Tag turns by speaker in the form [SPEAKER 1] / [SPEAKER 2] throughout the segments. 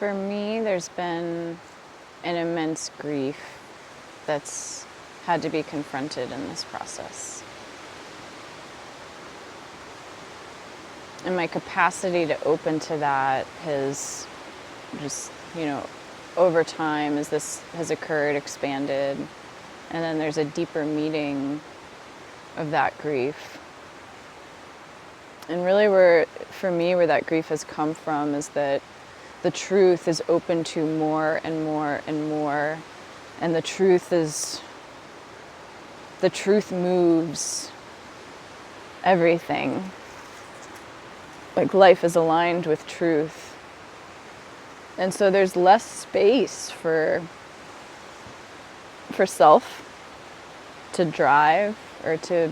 [SPEAKER 1] For me, there's been an immense grief that's had to be confronted in this process. And my capacity to open to that has just, over time, as this has occurred, expanded. And then there's a deeper meeting of that grief. And really where that grief has come from is that the truth is open to more and more and more. And the truth moves everything. Like life is aligned with truth. And so there's less space for self to drive or to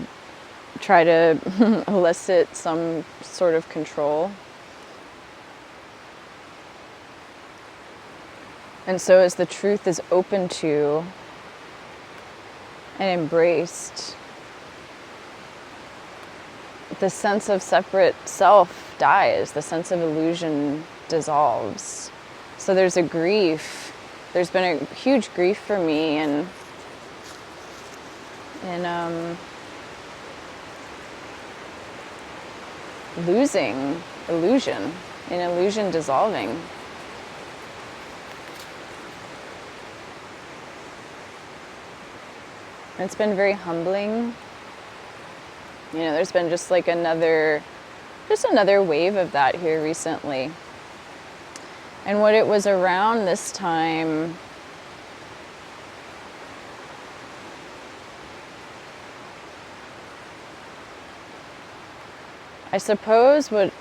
[SPEAKER 1] try to elicit some sort of control. And so as the truth is open to and embraced, the sense of separate self dies, the sense of illusion dissolves. So there's a grief. There's been a huge grief for me in losing illusion, in illusion dissolving. It's been very humbling. There's been just like another wave of that here recently. And what it was around this time, I suppose what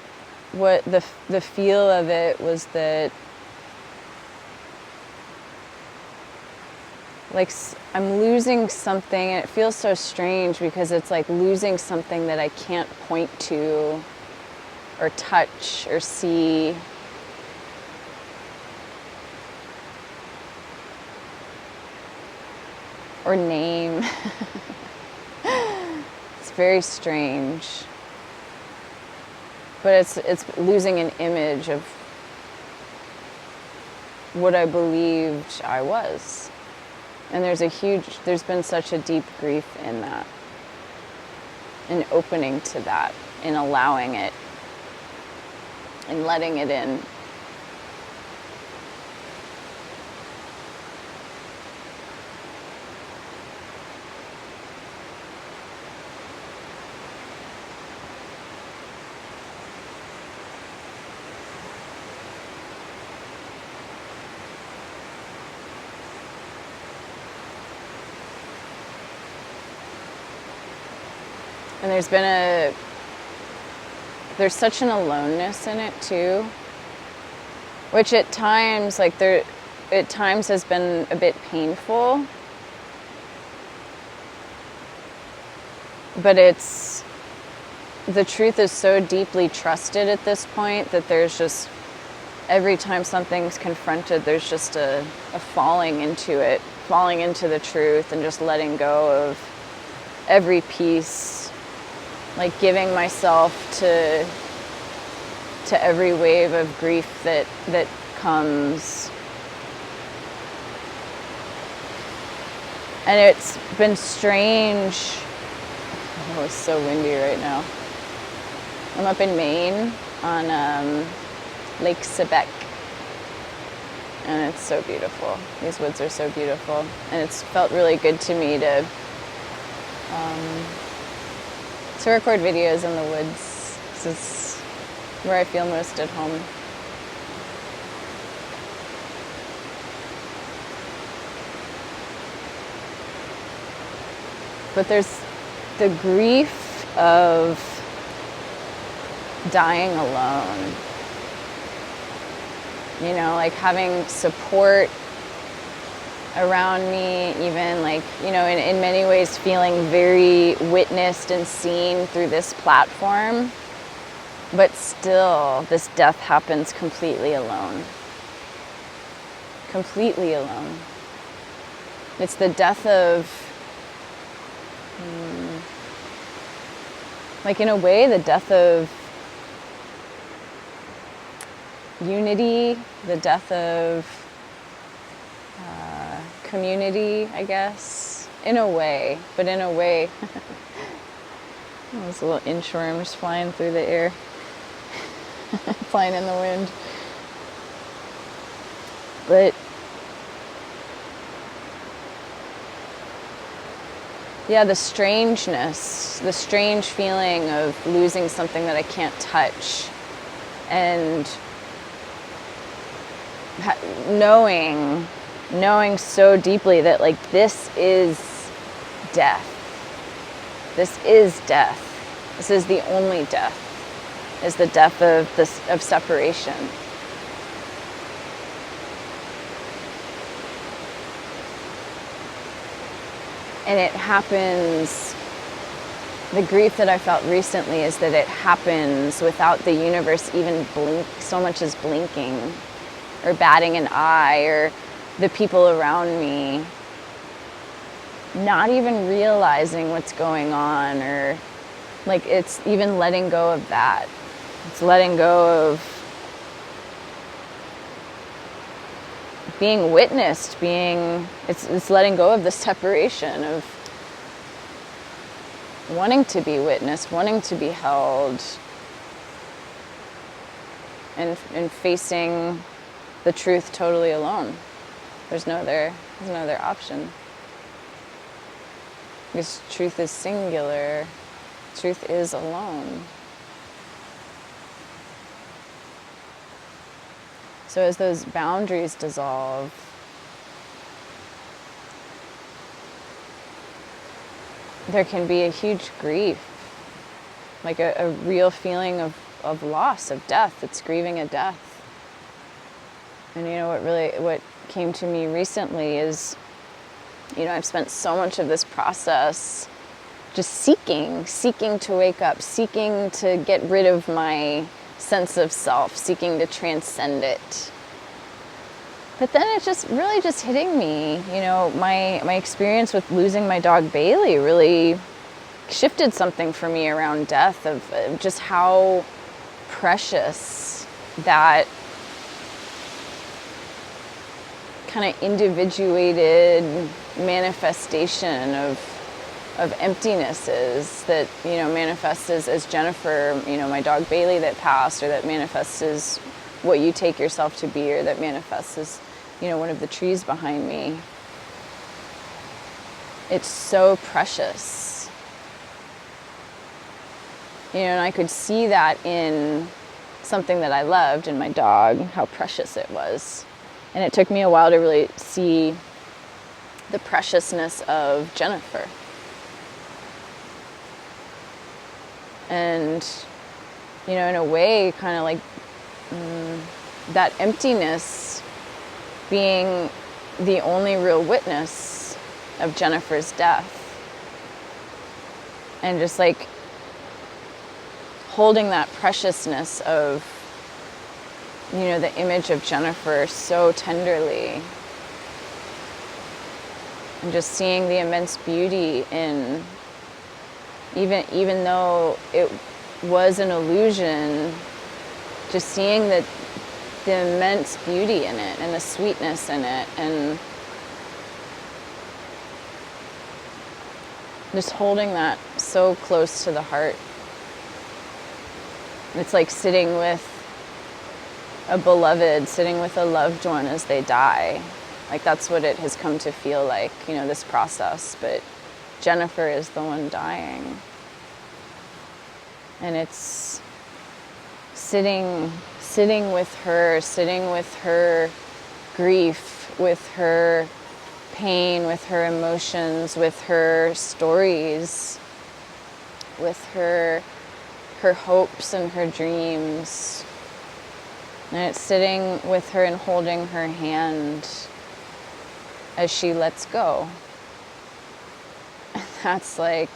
[SPEAKER 1] the feel of it was that like I'm losing something, and it feels so strange because it's like losing something that I can't point to or touch or see. Or name. It's very strange. But it's losing an image of what I believed I was. And there's been such a deep grief in that, in opening to that, in allowing it, in letting it in. And there's such an aloneness in it too, which at times has been a bit painful, but the truth is so deeply trusted at this point that there's just, every time something's confronted, there's just a falling into it, falling into the truth and just letting go of every piece. Like giving myself to every wave of grief that comes. And it's been strange. Oh, it's so windy right now. I'm up in Maine on Lake Sebec. And it's so beautiful. These woods are so beautiful. And it's felt really good to me to record videos in the woods. This is where I feel most at home. But there's the grief of dying alone. Like having support around me, even in many ways feeling very witnessed and seen through this platform, but still this death happens completely alone. Completely alone. It's the death of, in a way, the death of unity, the death of community, I guess, in a way, but in a way, those little inchworms flying through the air, flying in the wind. But yeah, the strangeness, the strange feeling of losing something that I can't touch, and knowing so deeply that like this is death. This is death. This is the only death. Is the death of separation. And it happens, the grief that I felt recently is that it happens without the universe even so much as blinking or batting an eye, or the people around me not even realizing what's going on, or like it's even letting go of that. It's letting go of being witnessed, it's letting go of the separation of wanting to be witnessed, wanting to be held, and facing the truth totally alone. There's no other option. Because truth is singular. Truth is alone. So as those boundaries dissolve, there can be a huge grief, like a real feeling of loss, of death. It's grieving a death. And what came to me recently is, I've spent so much of this process just seeking to wake up, seeking to get rid of my sense of self, seeking to transcend it. But then it's just really just hitting me, my experience with losing my dog Bailey really shifted something for me around death, of just how precious that kind of individuated manifestation of emptiness is, that manifests as Jennifer, my dog Bailey that passed, or that manifests as what you take yourself to be, or that manifests as one of the trees behind me. It's so precious, and I could see that in something that I loved, in my dog, how precious it was. And it took me a while to really see the preciousness of Jennifer. And, in a way, kind of like that emptiness being the only real witness of Jennifer's death. And just like holding that preciousness of, the image of Jennifer so tenderly. And just seeing the immense beauty in, even though it was an illusion, just seeing the immense beauty in it and the sweetness in it, and just holding that so close to the heart. It's like sitting with a beloved, sitting with a loved one as they die. Like that's what it has come to feel like, this process. But Jennifer is the one dying. And it's sitting with her grief, with her pain, with her emotions, with her stories, with her hopes and her dreams. And it's sitting with her and holding her hand as she lets go. And that's like,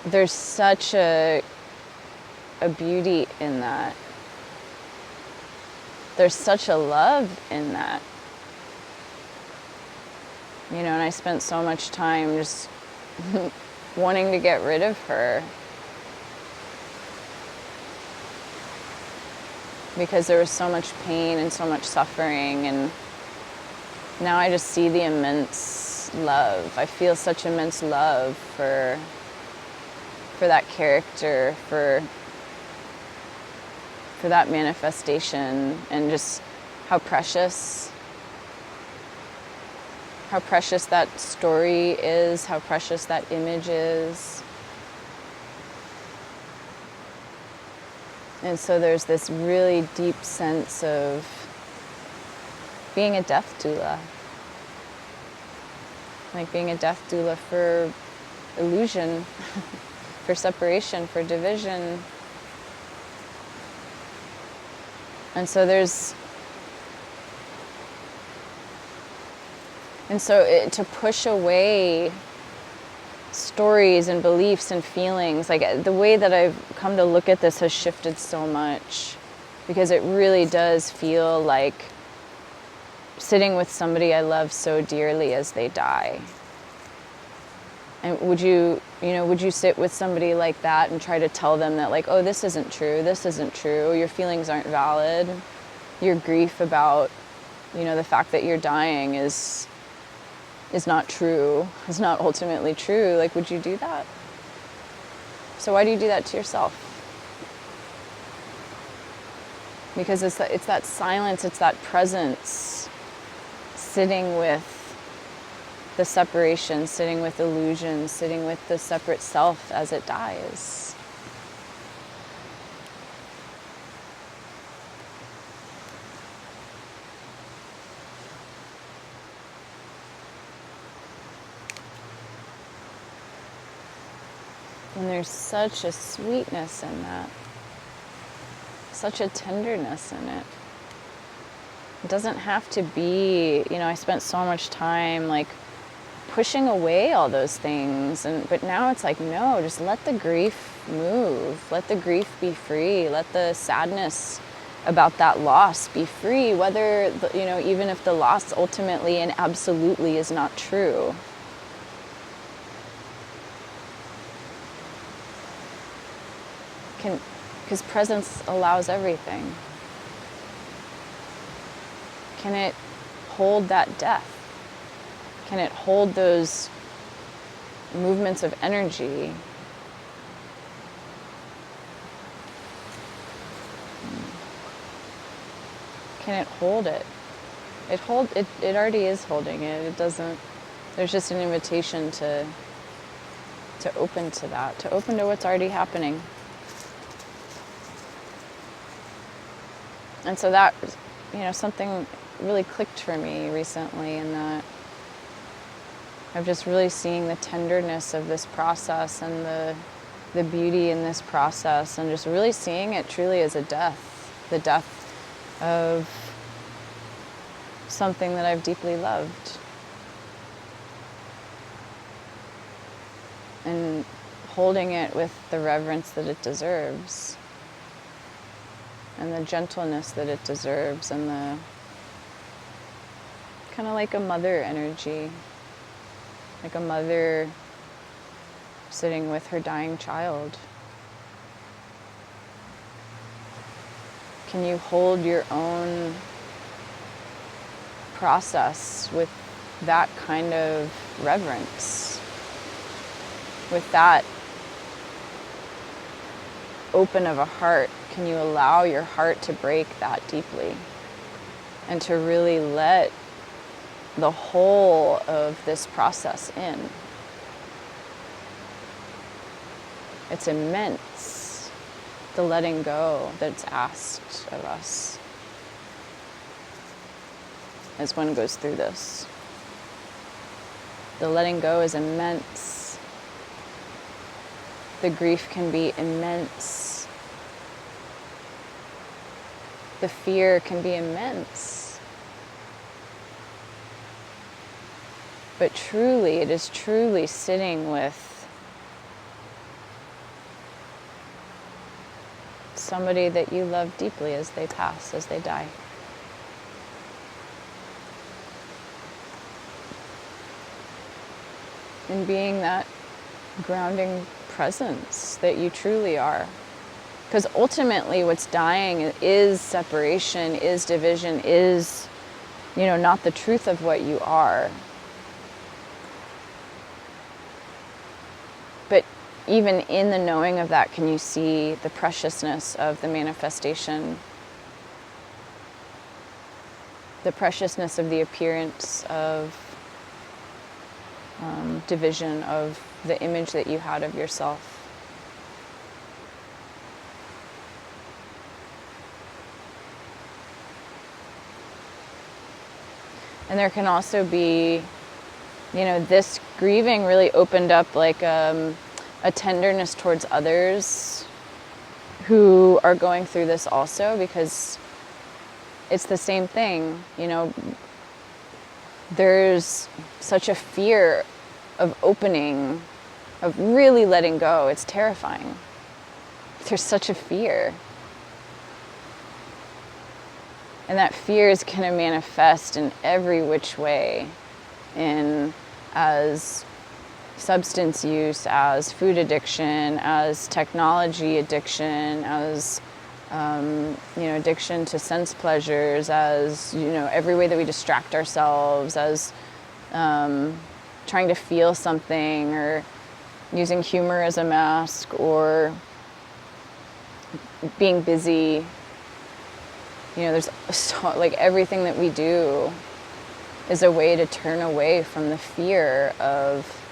[SPEAKER 1] there's such a beauty in that. There's such a love in that. And I spent so much time just wanting to get rid of her. because there was so much pain and so much suffering, and now I just see the immense love. I feel such immense love for that character, for that manifestation, and just how precious that story is, how precious that image is. And so there's this really deep sense of being a death doula. Like being a death doula for illusion, for separation, for division. And so to push away stories and beliefs and feelings, like the way that I've come to look at this has shifted so much, because it really does feel like sitting with somebody I love so dearly as they die. And would you sit with somebody like that and try to tell them that, like, oh, this isn't true, your feelings aren't valid, your grief about, the fact that you're dying is not true, is not ultimately true? Like, would you do that? So why do you do that to yourself? Because it's that silence, it's that presence, sitting with the separation, sitting with illusion, sitting with the separate self as it dies. And there's such a sweetness in that, such a tenderness in it. It doesn't have to be, I spent so much time like pushing away all those things, but now it's like, no, just let the grief move, let the grief be free, let the sadness about that loss be free, whether, even if the loss ultimately and absolutely is not true. Because presence allows everything. Can it hold that death? Can it hold those movements of energy? Can it hold it? It already is holding it. It doesn't. There's just an invitation to open to that, to open to what's already happening. And so that, something really clicked for me recently, in that I'm just really seeing the tenderness of this process and the beauty in this process, and just really seeing it truly as a death, the death of something that I've deeply loved. And holding it with the reverence that it deserves, and the gentleness that it deserves, and the kind of like a mother energy, like a mother sitting with her dying child. Can you hold your own process with that kind of reverence, with that open of a heart? Can you allow your heart to break that deeply, and to really let the whole of this process in? It's immense, the letting go that's asked of us as one goes through this. The letting go is immense. The grief can be immense. The fear can be immense. But truly, it is truly sitting with somebody that you love deeply as they pass, as they die. And being that grounding presence that you truly are. Because ultimately what's dying is separation, is division, is, not the truth of what you are. But even in the knowing of that, can you see the preciousness of the manifestation? The preciousness of the appearance of division, of the image that you had of yourself. And there can also be, this grieving really opened up like a tenderness towards others who are going through this also, because it's the same thing. There's such a fear of opening, of really letting go. It's terrifying. There's such a fear. And that fear is going to manifest in every which way, as substance use, as food addiction, as technology addiction, as addiction to sense pleasures, as every way that we distract ourselves, as trying to feel something, or using humor as a mask, or being busy. There's everything that we do is a way to turn away from the fear of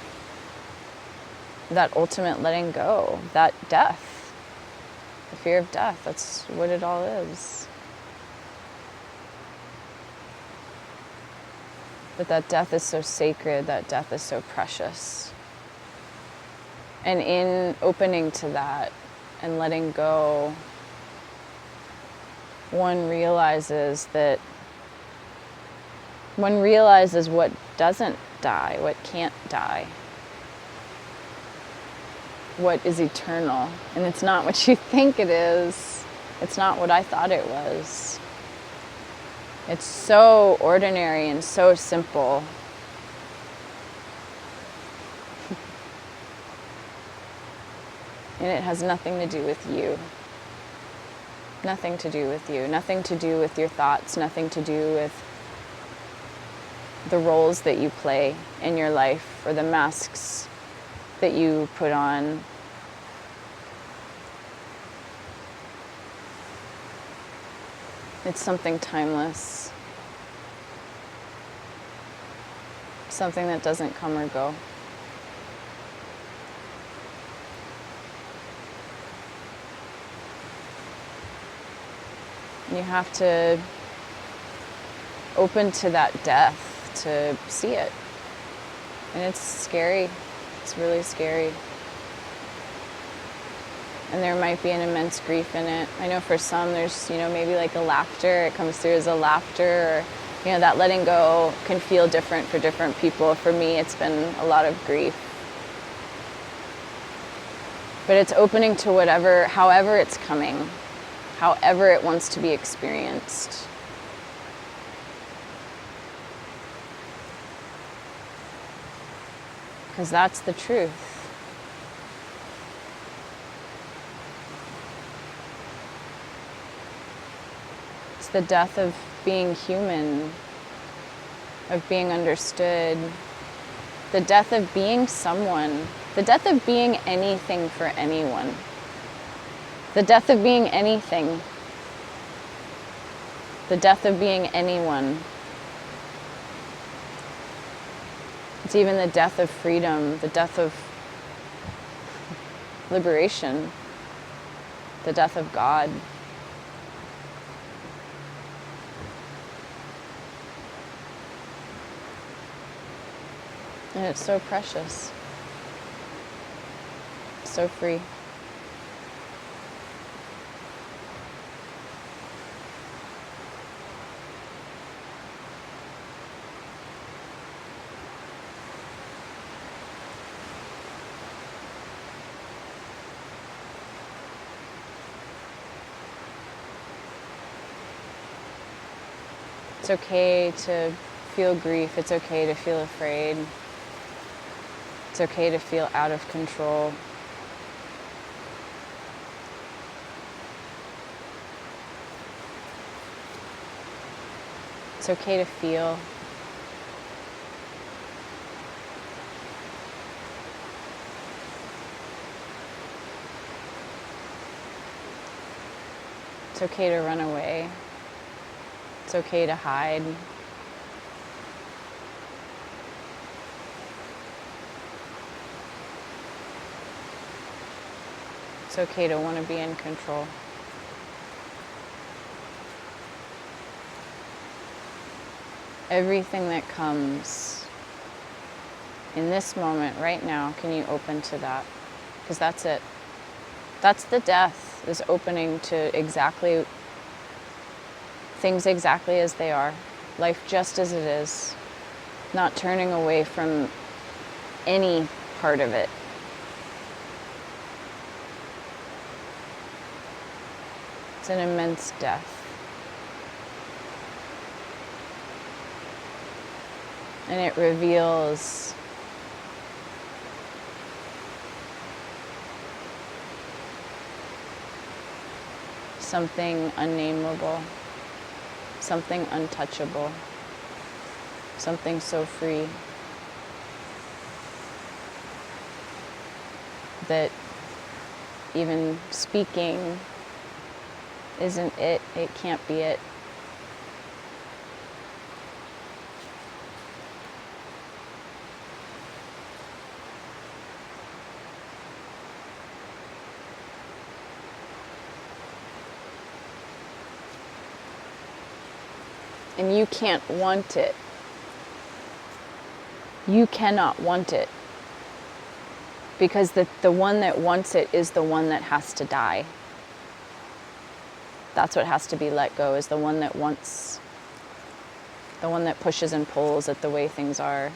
[SPEAKER 1] that ultimate letting go, that death, the fear of death. That's what it all is. But that death is so sacred, that death is so precious. And in opening to that and letting go, one realizes what doesn't die, what can't die, what is eternal. And it's not what you think it is. It's not what I thought it was. It's so ordinary and so simple. And it has nothing to do with you. Nothing to do with you, nothing to do with your thoughts, nothing to do with the roles that you play in your life or the masks that you put on. It's something timeless, something that doesn't come or go. You have to open to that death to see it. And it's scary. It's really scary. And there might be an immense grief in it. I know for some there's, maybe like a laughter. It comes through as a laughter, or, that letting go can feel different for different people. For me, it's been a lot of grief. But it's opening to however it's coming. However it wants to be experienced. Because that's the truth. It's the death of being human, of being understood, the death of being someone, the death of being anything for anyone. The death of being anything. The death of being anyone. It's even the death of freedom, the death of liberation, the death of God. And it's so precious, so free. It's okay to feel grief. It's okay to feel afraid. It's okay to feel out of control. It's okay to feel. It's okay to run away. It's okay to hide. It's okay to want to be in control. Everything that comes in this moment right now, can you open to that? Because that's it. That's the death, is opening to things exactly as they are. Life just as it is. Not turning away from any part of it. It's an immense death. And it reveals something unnameable, something untouchable, something so free that even speaking isn't it. It can't be it. And you can't want it. You cannot want it. Because the one that wants it is the one that has to die. That's what has to be let go, is the one that wants, the one that pushes and pulls at the way things are.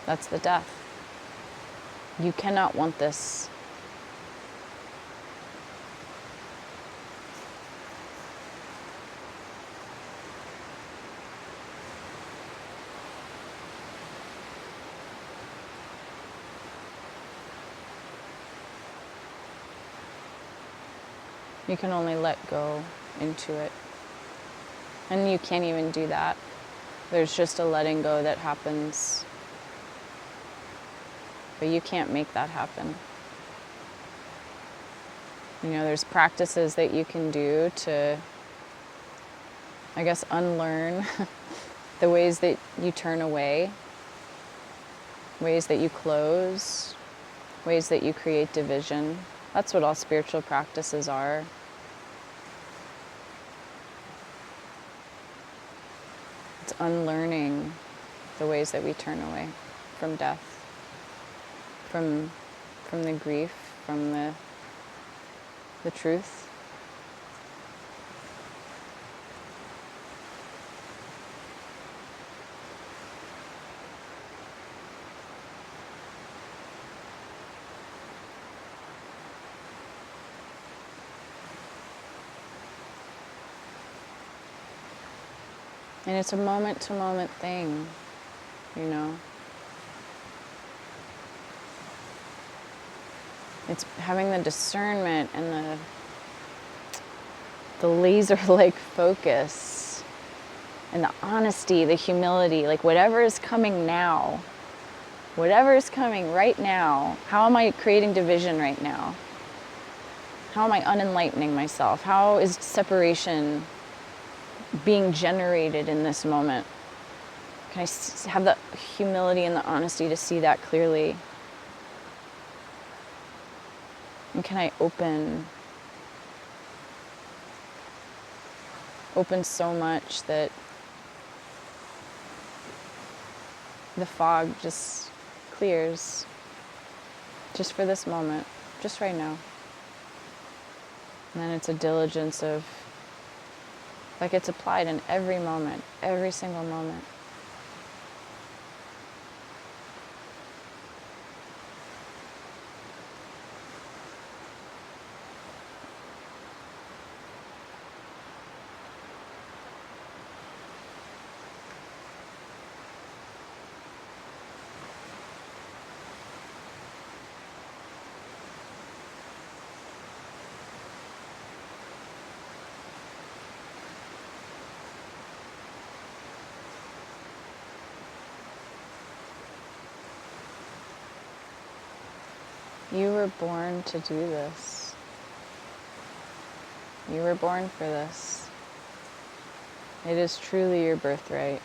[SPEAKER 1] That's the death. You cannot want this. You can only let go into it. And you can't even do that. There's just a letting go that happens. But you can't make that happen. You know, there's practices that you can do to, I guess, unlearn the ways that you turn away, ways that you close, ways that you create division. That's what all spiritual practices are. It's unlearning the ways that we turn away from death, from the grief, from the truth. And it's a moment-to-moment thing, you know. It's having the discernment and the laser-like focus and the honesty, the humility, like whatever is coming now, whatever is coming right now, how am I creating division right now? How am I unenlightening myself? How is separation being generated in this moment? Can I have the humility and the honesty to see that clearly? And can I open so much that the fog just clears, just for this moment, just right now. And then it's a diligence of, like, it's applied in every moment, every single moment. You were born to do this. You were born for this. It is truly your birthright.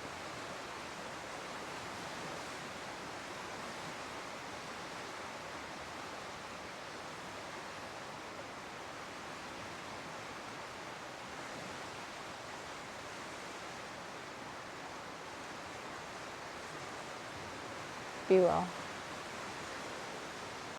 [SPEAKER 1] Be well.